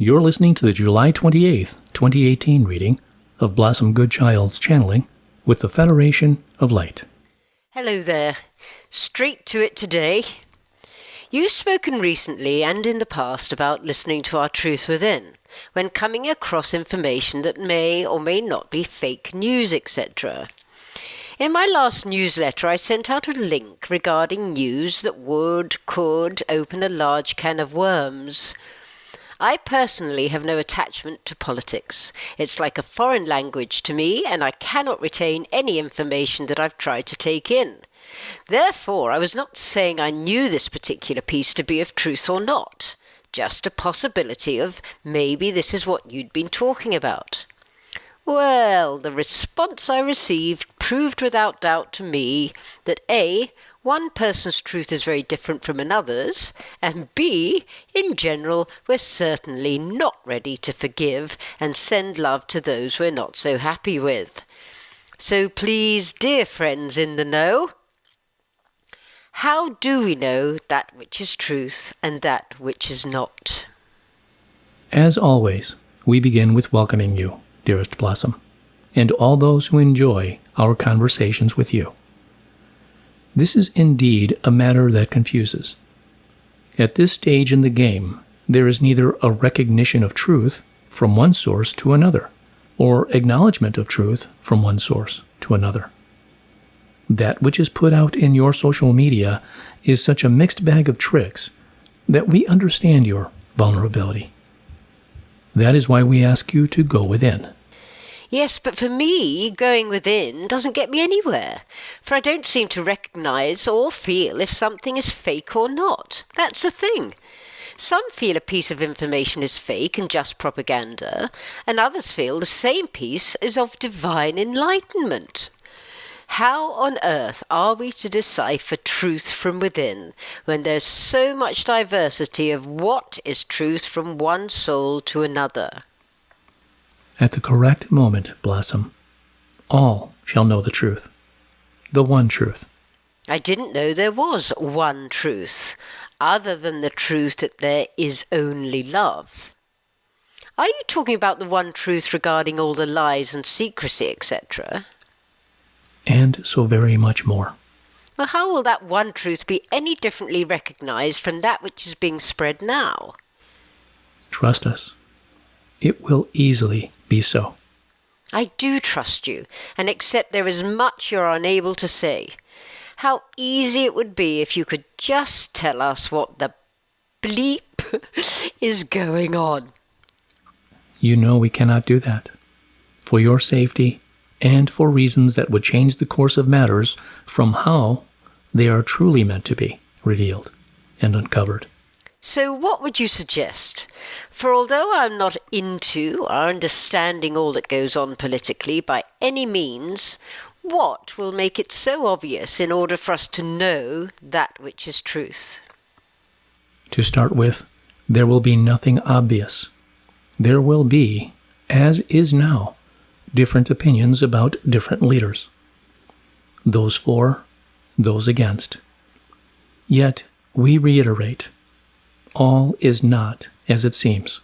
You're listening to the July 28th, 2018 reading of Blossom Goodchild's channeling with the Federation of Light. Hello there. Straight to it today. You've spoken recently and in the past about listening to our truth within when coming across information that may or may not be fake news, etc. In my last newsletter, I sent out a link regarding news that could open a large can of worms. I personally have no attachment to politics. It's like a foreign language to me, and I cannot retain any information that I've tried to take in. Therefore, I was not saying I knew this particular piece to be of truth or not. Just a possibility of maybe this is what you'd been talking about. Well, the response I received proved without doubt to me that A, one person's truth is very different from another's, and B, in general, we're certainly not ready to forgive and send love to those we're not so happy with. So please, dear friends in the know, how do we know that which is truth and that which is not? As always, we begin with welcoming you, dearest Blossom, and all those who enjoy our conversations with you. This is indeed a matter that confuses. At this stage in the game, there is neither a recognition of truth from one source to another, or acknowledgement of truth from one source to another. That which is put out in your social media is such a mixed bag of tricks that we understand your vulnerability. That is why we ask you to go within. Yes, but for me, going within doesn't get me anywhere, for I don't seem to recognise or feel if something is fake or not. That's the thing. Some feel a piece of information is fake and just propaganda, and others feel the same piece is of divine enlightenment. How on earth are we to decipher truth from within when there's so much diversity of what is truth from one soul to another? At the correct moment, Blossom, all shall know the truth, the one truth. I didn't know there was one truth, other than the truth that there is only love. Are you talking about the one truth regarding all the lies and secrecy, etc.? And so very much more. Well, how will that one truth be any differently recognised from that which is being spread now? Trust us. It will easily be so. I do trust you, and accept there is much you're unable to say. How easy it would be if you could just tell us what the bleep is going on. You know we cannot do that. For your safety, and for reasons that would change the course of matters from how they are truly meant to be revealed and uncovered. So what would you suggest? For although I'm not into or understanding all that goes on politically by any means, what will make it so obvious in order for us to know that which is truth? To start with, there will be nothing obvious. There will be, as is now, different opinions about different leaders. Those for, those against. Yet, we reiterate, all is not as it seems.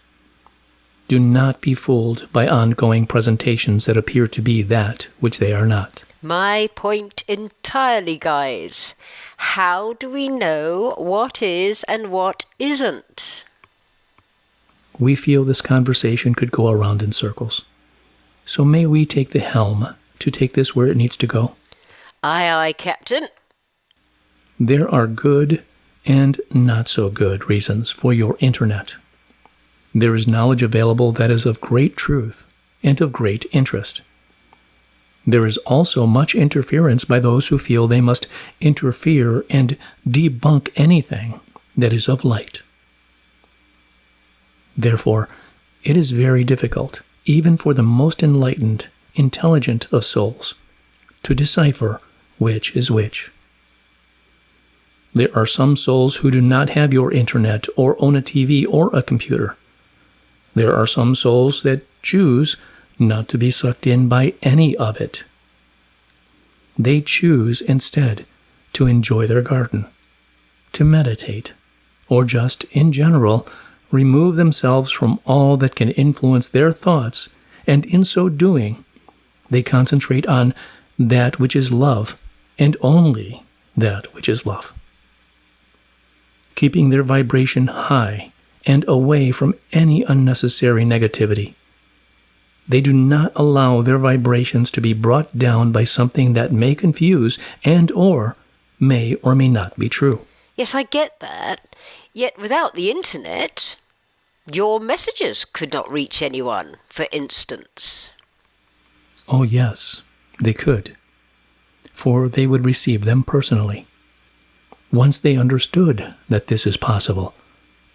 Do not be fooled by ongoing presentations that appear to be that which they are not. My point entirely, guys. How do we know what is and what isn't? We feel this conversation could go around in circles. So may we take the helm to take this where it needs to go? Aye, aye, Captain. There are good and not so good reasons for your internet. There is knowledge available that is of great truth and of great interest. There is also much interference by those who feel they must interfere and debunk anything that is of light. Therefore, it is very difficult, even for the most enlightened, intelligent of souls, to decipher which is which. There are some souls who do not have your internet or own a TV or a computer. There are some souls that choose not to be sucked in by any of it. They choose instead to enjoy their garden, to meditate, or just, in general, remove themselves from all that can influence their thoughts, and in so doing, they concentrate on that which is love, and only that which is love, keeping their vibration high and away from any unnecessary negativity. They do not allow their vibrations to be brought down by something that may confuse and or may not be true. Yes, I get that. Yet without the internet, your messages could not reach anyone, for instance. Oh yes, they could, for they would receive them personally. Once they understood that this is possible,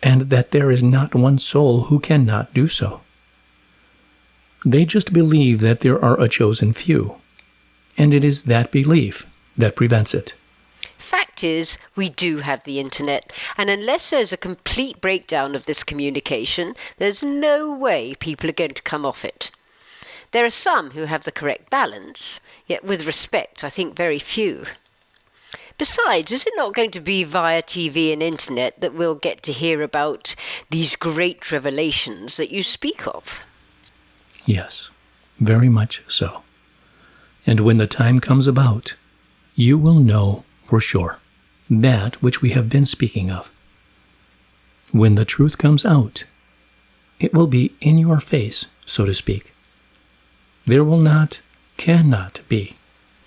and that there is not one soul who cannot do so. They just believe that there are a chosen few, and it is that belief that prevents it. Fact is, we do have the internet, and unless there's a complete breakdown of this communication, there's no way people are going to come off it. There are some who have the correct balance, yet with respect, I think very few. Besides, is it not going to be via TV and internet that we'll get to hear about these great revelations that you speak of? Yes, very much so. And when the time comes about, you will know for sure that which we have been speaking of. When the truth comes out, it will be in your face, so to speak. There will not, cannot be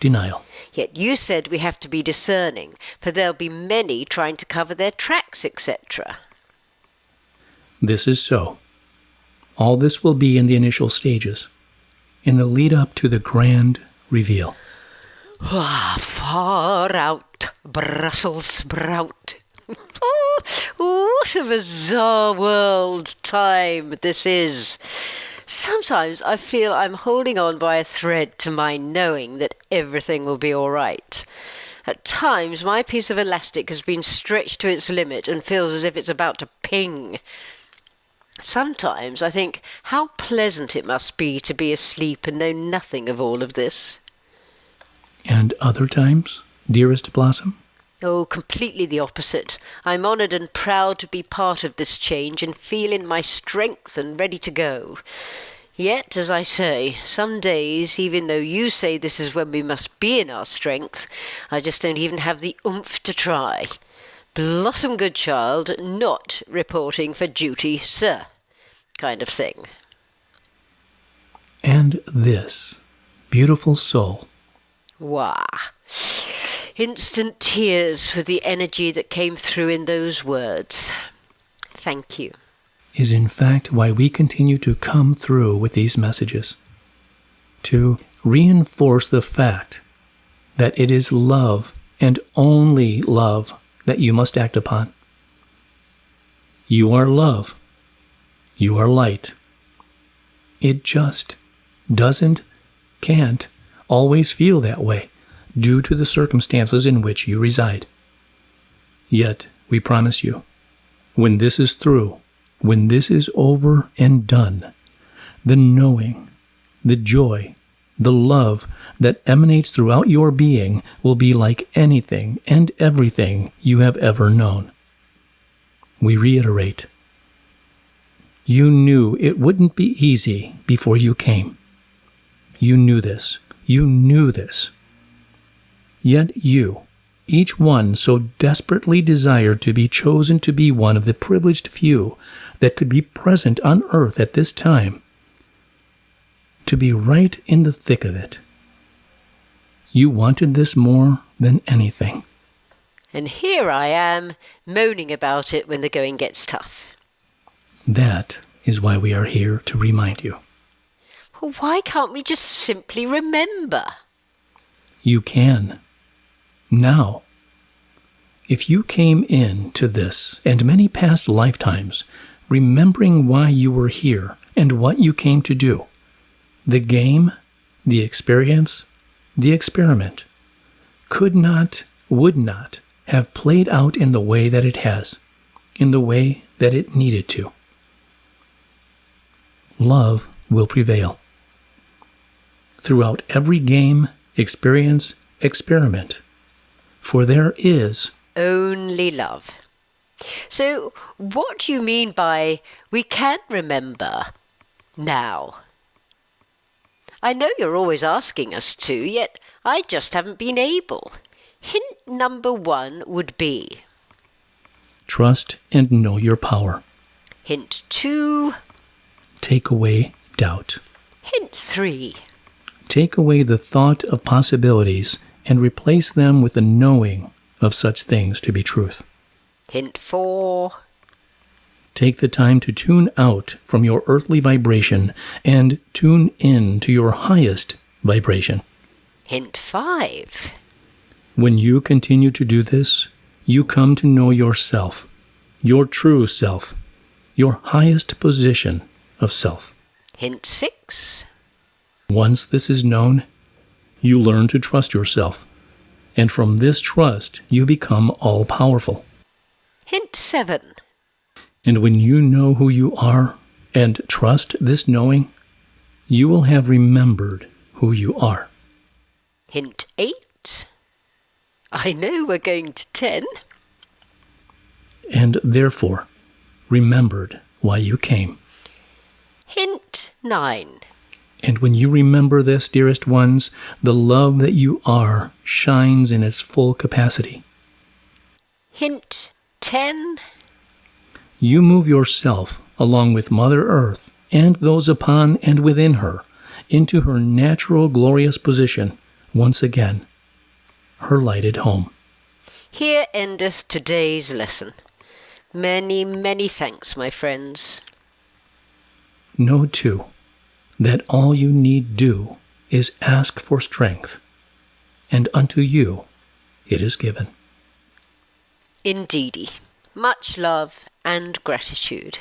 denial. Yet you said we have to be discerning, for there'll be many trying to cover their tracks, etc. This is so. All this will be in the initial stages, in the lead up to the grand reveal. Far out, Brussels sprout. What a bizarre world time this is. Sometimes I feel I'm holding on by a thread to my knowing that everything will be all right. At times, my piece of elastic has been stretched to its limit and feels as if it's about to ping. Sometimes I think how pleasant it must be to be asleep and know nothing of all of this. And other times, dearest Blossom? Oh, completely the opposite. I'm honoured and proud to be part of this change and feel in my strength and ready to go. Yet, as I say, some days, even though you say this is when we must be in our strength, I just don't even have the oomph to try. Blossom Goodchild, not reporting for duty, sir, kind of thing. And this beautiful soul. Wah. Instant tears for the energy that came through in those words. Thank you. Is in fact why we continue to come through with these messages. To reinforce the fact that it is love and only love that you must act upon. You are love. You are light. It just can't always feel that way due to the circumstances in which you reside. Yet, we promise you, when this is through, when this is over and done, the knowing, the joy, the love that emanates throughout your being will be like anything and everything you have ever known. We reiterate, you knew it wouldn't be easy before you came. You knew this. You knew this. Yet you, each one so desperately desired to be chosen to be one of the privileged few that could be present on earth at this time, to be right in the thick of it. You wanted this more than anything. And here I am, moaning about it when the going gets tough. That is why we are here to remind you. Well, why can't we just simply remember? You can. Now. If you came into this and many past lifetimes, remembering why you were here and what you came to do, the game, the experience, the experiment, could not, would not have played out in the way that it has, in the way that it needed to. Love will prevail. Throughout every game, experience, experiment, for there is only love. So, what do you mean by we can't remember now? I know you're always asking us to, yet I just haven't been able. Hint number 1 would be: Trust and know your power. hint 2, Take away doubt. hint 3, Take away the thought of possibilities and replace them with the knowing of such things to be truth. hint 4, Take the time to tune out from your earthly vibration and tune in to your highest vibration. hint 5, When you continue to do this, you come to know yourself, your true self, your highest position of self. hint 6, Once this is known, you learn to trust yourself, and from this trust you become all-powerful. hint 7, And when you know who you are and trust this knowing, you will have remembered who you are. hint 8. I know we're going to 10. And therefore remembered why you came. Hint 9. And when you remember this, dearest ones, the love that you are shines in its full capacity. Hint 10. You move yourself, along with Mother Earth and those upon and within her, into her natural glorious position, once again, her lighted home. Here endeth today's lesson. Many, many thanks, my friends. Know, too, that all you need do is ask for strength, and unto you it is given. Indeedy. Much love and gratitude.